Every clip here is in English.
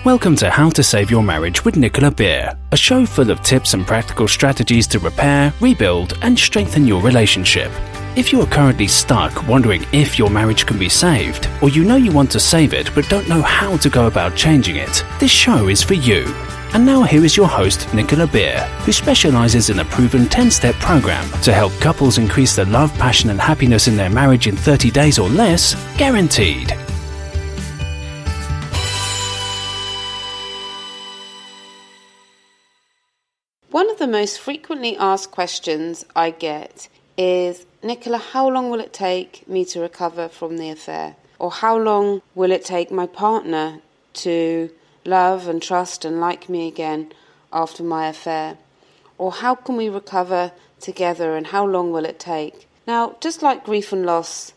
Welcome to How to Save Your Marriage with Nicola Beer, a show full of tips and practical strategies to repair, rebuild, and strengthen your relationship. If you are currently stuck wondering if your marriage can be saved, or you know you want to save it but don't know how to go about changing it, this show is for you. And now here is your host, Nicola Beer, who specializes in a proven 10-step program to help couples increase the love, passion, and happiness in their marriage in 30 days or less, guaranteed. One of the most frequently asked questions I get is, Nicola, how long will it take me to recover from the affair? Or how long will it take my partner to love and trust and like me again after my affair? Or how can we recover together and how long will it take? Now, just like grief and loss,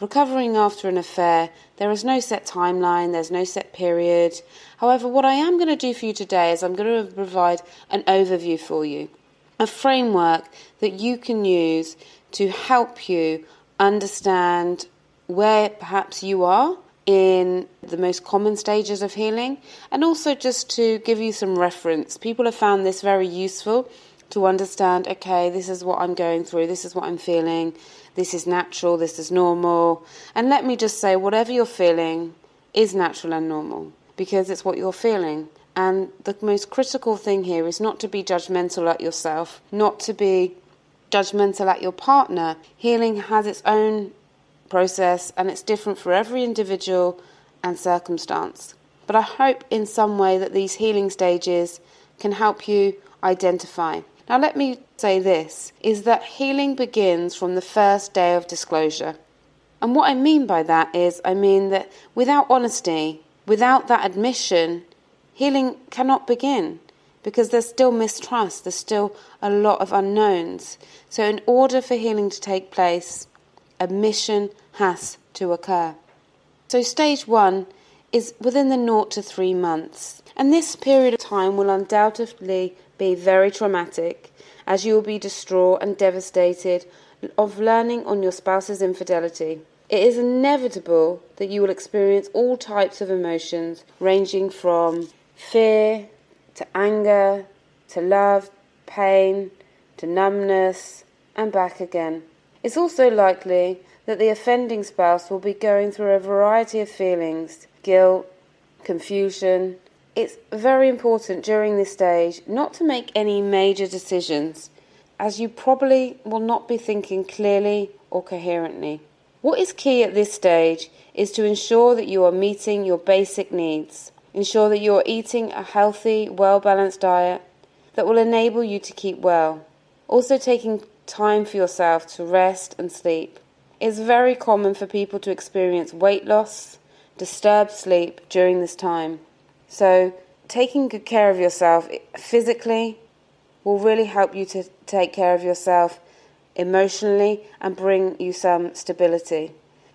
recovering after an affair, there is no set timeline, there's no set period. However, what I am going to do for you today is I'm going to provide an overview for you, a framework that you can use to help you understand where perhaps you are in the most common stages of healing, and also just to give you some reference. People have found this very useful to understand, okay, this is what I'm going through, this is what I'm feeling, this is natural, this is normal. And let me just say, whatever you're feeling is natural and normal, because it's what you're feeling. And the most critical thing here is not to be judgmental at yourself, not to be judgmental at your partner. Healing has its own process and it's different for every individual and circumstance. But I hope in some way that these healing stages can help you identify. Now let me say this, is that healing begins from the first day of disclosure. And what I mean by that is, I mean that without honesty, without that admission, healing cannot begin, because there's still mistrust, there's still a lot of unknowns. So in order for healing to take place, admission has to occur. So stage 1 is within the 0 to 3 months. And this period of time will undoubtedly be very traumatic, as you will be distraught and devastated of learning on your spouse's infidelity. It is inevitable that you will experience all types of emotions, ranging from fear to anger to love, pain to numbness, and back again. It's also likely that the offending spouse will be going through a variety of feelings, guilt, confusion. It's very important during this stage not to make any major decisions, as you probably will not be thinking clearly or coherently. What is key at this stage is to ensure that you are meeting your basic needs. Ensure that you are eating a healthy, well-balanced diet that will enable you to keep well. Also taking time for yourself to rest and sleep. It's very common for people to experience weight loss, disturbed sleep during this time. So taking good care of yourself physically will really help you to take care of yourself emotionally and bring you some stability.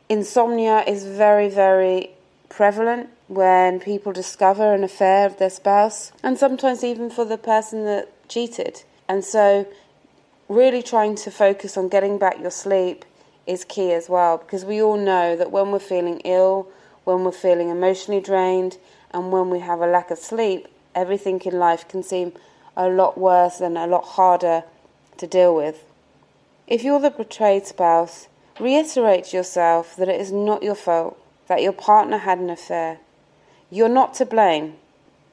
Insomnia is very, very prevalent when people discover an affair of their spouse, and sometimes even for the person that cheated. And so really trying to focus on getting back your sleep is key as well, because we all know that when we're feeling ill, when we're feeling emotionally drained, and when we have a lack of sleep, everything in life can seem a lot worse and a lot harder to deal with. If you're the betrayed spouse, reiterate to yourself that it is not your fault that your partner had an affair. You're not to blame.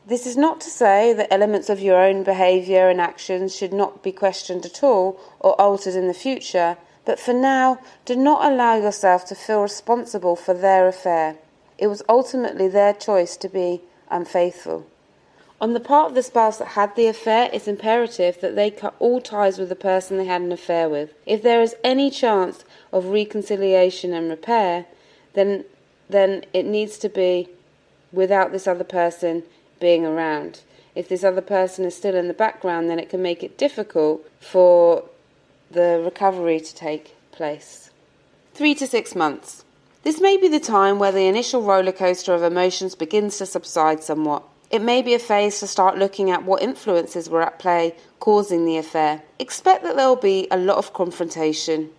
This is not to say that elements of your own behaviour and actions should not be questioned at all or altered in the future, but for now, do not allow yourself to feel responsible for their affair. It was ultimately their choice to be unfaithful. On the part of the spouse that had the affair, it's imperative that they cut all ties with the person they had an affair with. If there is any chance of reconciliation and repair, then it needs to be without this other person being around. If this other person is still in the background, then it can make it difficult for the recovery to take place. 3 to 6 months. This may be the time where the initial roller coaster of emotions begins to subside somewhat. It may be a phase to start looking at what influences were at play causing the affair. Expect that there will be a lot of confrontation.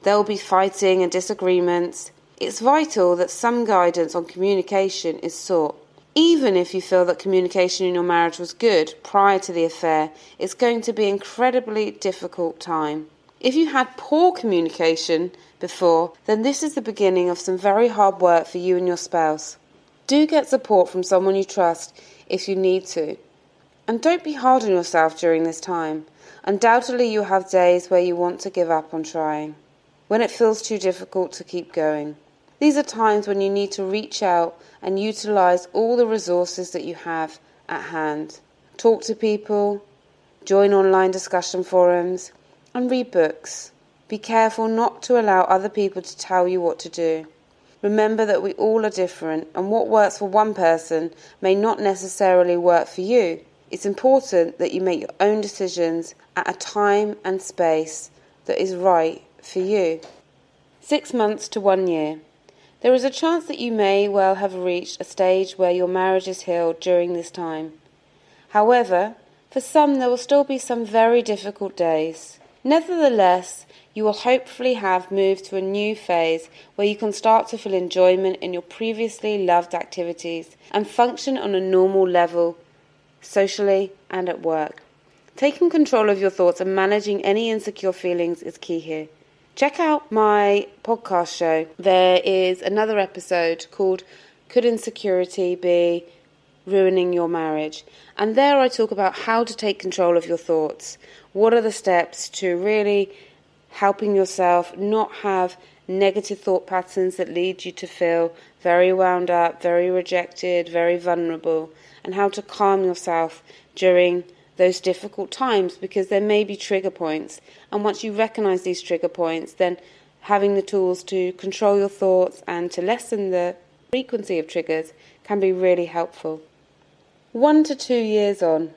There will be fighting and disagreements. It's vital that some guidance on communication is sought. Even if you feel that communication in your marriage was good prior to the affair, it's going to be an incredibly difficult time. If you had poor communication before, then this is the beginning of some very hard work for you and your spouse. Do get support from someone you trust if you need to. And don't be hard on yourself during this time. Undoubtedly you'll have days where you want to give up on trying, when it feels too difficult to keep going. These are times when you need to reach out and utilize all the resources that you have at hand. Talk to people, join online discussion forums, and read books. Be careful not to allow other people to tell you what to do. Remember that we all are different, and what works for one person may not necessarily work for you. It's important that you make your own decisions at a time and space that is right for you. 6 months to 1 year. There is a chance that you may well have reached a stage where your marriage is healed during this time. However, for some there will still be some very difficult days. Nevertheless, you will hopefully have moved to a new phase where you can start to feel enjoyment in your previously loved activities and function on a normal level, socially and at work. Taking control of your thoughts and managing any insecure feelings is key here. Check out my podcast show. There is another episode called Could Insecurity Be Ruining Your Marriage? And there I talk about how to take control of your thoughts. What are the steps to really helping yourself not have negative thought patterns that lead you to feel very wound up, very rejected, very vulnerable, and how to calm yourself during those difficult times, because there may be trigger points, and once you recognize these trigger points, then having the tools to control your thoughts and to lessen the frequency of triggers can be really helpful. 1 to 2 years on.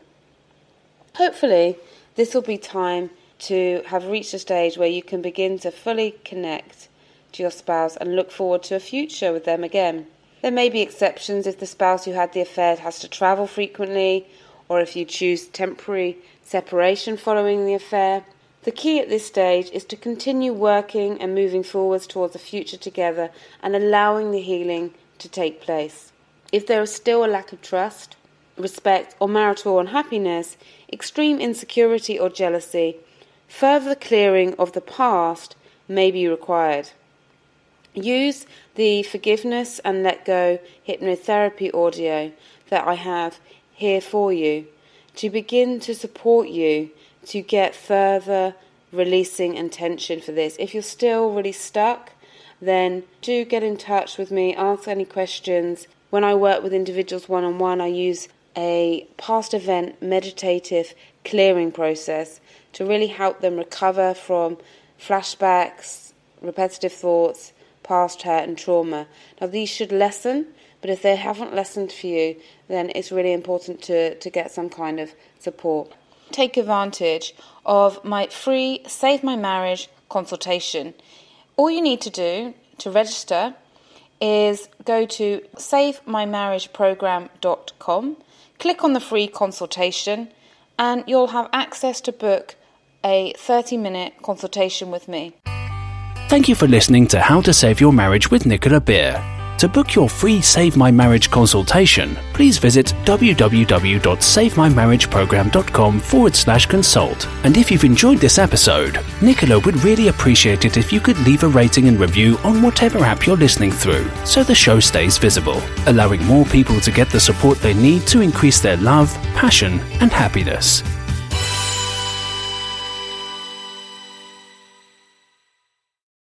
Hopefully this will be time to have reached a stage where you can begin to fully connect to your spouse and look forward to a future with them again. There may be exceptions if the spouse who had the affair has to travel frequently, or if you choose temporary separation following the affair. The key at this stage is to continue working and moving forwards towards a future together and allowing the healing to take place. If there is still a lack of trust, respect, or marital unhappiness, extreme insecurity or jealousy, further clearing of the past may be required. Use the Forgiveness and Let Go hypnotherapy audio that I have here for you to begin to support you to get further releasing and tension for this. If you're still really stuck, then do get in touch with me, ask any questions. When I work with individuals one-on-one, I use a past event meditative clearing process to really help them recover from flashbacks, repetitive thoughts, past hurt and trauma. Now these should lessen, but if they haven't lessened for you, then it's really important to get some kind of support. Take advantage of my free Save My Marriage consultation. All you need to do to register is go to savemymarriageprogram.com, click on the free consultation, and you'll have access to book a 30-minute consultation with me. Thank you for listening to How to Save Your Marriage with Nicola Beer. To book your free Save My Marriage consultation, please visit www.savemymarriageprogram.com/consult. And if you've enjoyed this episode, Nicola would really appreciate it if you could leave a rating and review on whatever app you're listening through, so the show stays visible, allowing more people to get the support they need to increase their love, passion, and happiness.